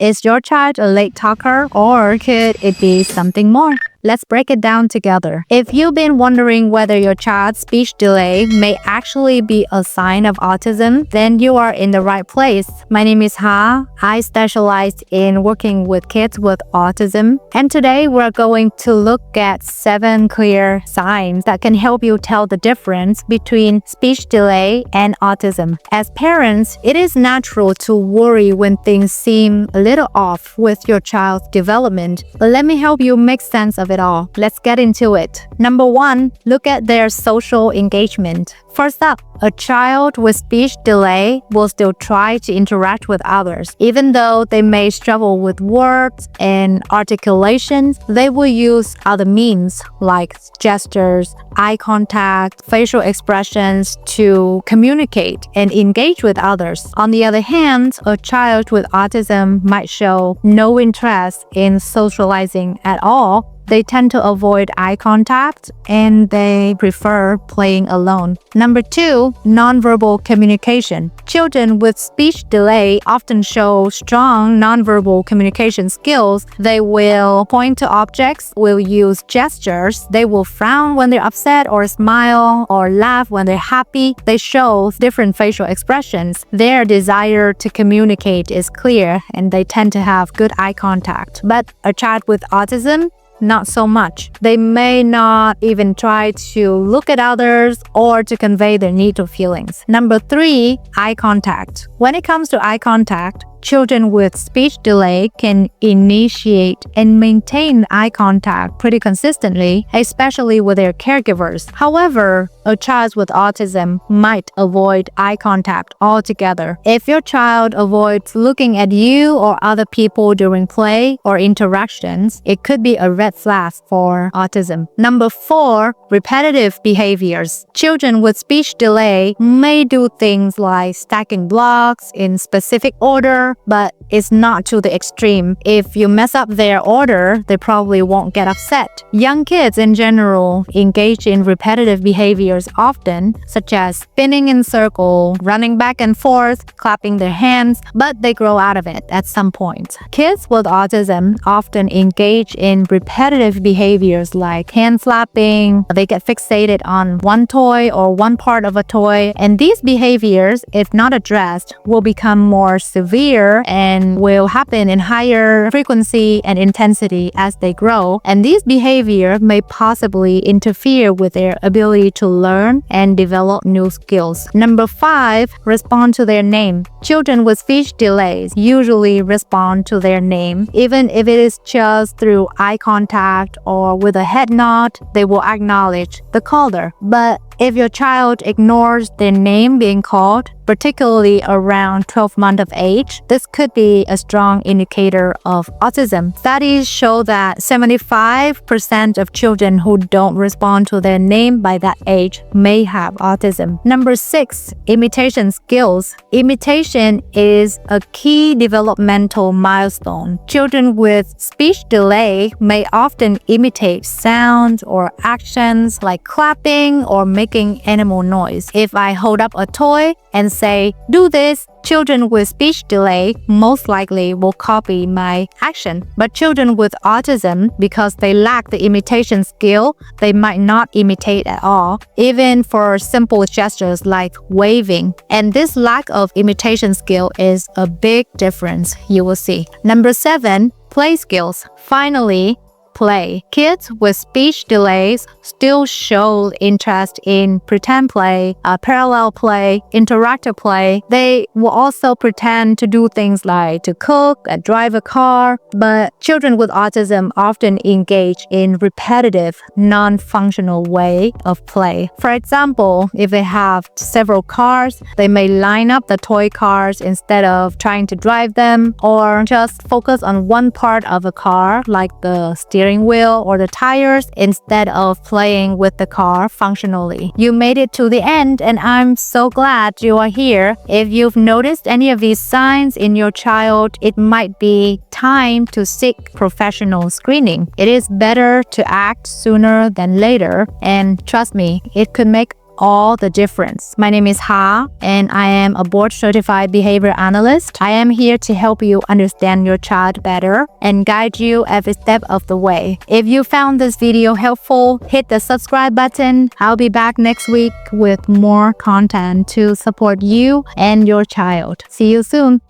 Is your child a late talker, or could it be something more? Let's break it down together. If you've been wondering whether your child's speech delay may actually be a sign of autism, then you are in the right place. My name is Ha. I specialize in working with kids with autism, and today we're going to look at 7 clear signs that can help you tell the difference between speech delay and autism. As parents, it is natural to worry when things seem a little off with your child's development, but let me help you make sense of it all. Let's get into it. Number 1, look at their social engagement. First up, a child with speech delay will still try to interact with others. Even though they may struggle with words and articulations, they will use other means like gestures, eye contact, facial expressions to communicate and engage with others. On the other hand, a child with autism might show no interest in socializing at all. They tend to avoid eye contact and they prefer playing alone. Number 2, nonverbal communication. Children with speech delay often show strong nonverbal communication skills. They will point to objects, will use gestures, they will frown when they're upset or smile or laugh when they're happy. They show different facial expressions. Their desire to communicate is clear and they tend to have good eye contact. But a child with autism, not so much. They may not even try to look at others or to convey their need or feelings. Number 3, eye contact. When it comes to eye contact, children with speech delay can initiate and maintain eye contact pretty consistently, especially with their caregivers. However, a child with autism might avoid eye contact altogether. If your child avoids looking at you or other people during play or interactions, it could be a red flag for autism. Number 4, repetitive behaviors. Children with speech delay may do things like stacking blocks in specific order, but it's not to the extreme. If you mess up their order, they probably won't get upset. Young kids in general engage in repetitive behaviors often, such as spinning in circles, running back and forth, clapping their hands, but they grow out of it at some point. Kids with autism often engage in repetitive behaviors like hand flapping. They get fixated on one toy or one part of a toy, and these behaviors, if not addressed, will become more severe and will happen in higher frequency and intensity as they grow. And these behaviors may possibly interfere with their ability to learn and develop new skills. Number 5, respond to their name. Children with speech delays usually respond to their name. Even if it is just through eye contact or with a head nod, they will acknowledge the caller. But if your child ignores their name being called, particularly around 12 months of age, this could be a strong indicator of autism. Studies show that 75% of children who don't respond to their name by that age may have autism. Number 6, imitation skills. Imitation is a key developmental milestone. Children with speech delay may often imitate sounds or actions like clapping or making animal noise. If I hold up a toy and say, "Do this," children with speech delay most likely will copy my action. But children with autism, because they lack the imitation skill, they might not imitate at all, even for simple gestures like waving. And this lack of imitation skill is a big difference, you will see. Number 7, play skills. Finally, play. Kids with speech delays still show interest in pretend play, parallel play, interactive play. They will also pretend to do things like to cook, drive a car, but children with autism often engage in repetitive, non-functional way of play. For example, if they have several cars, they may line up the toy cars instead of trying to drive them, or just focus on one part of a car like the steering wheel or the tires instead of playing with the car functionally. You made it to the end, and I'm so glad you are here. If you've noticed any of these signs in your child, it might be time to seek professional screening. It is better to act sooner than later, and trust me, it could make all the difference. My name is Ha, and I am a board-certified behavior analyst. I am here to help you understand your child better and guide you every step of the way. If you found this video helpful, hit the subscribe button. I'll be back next week with more content to support you and your child. See you soon.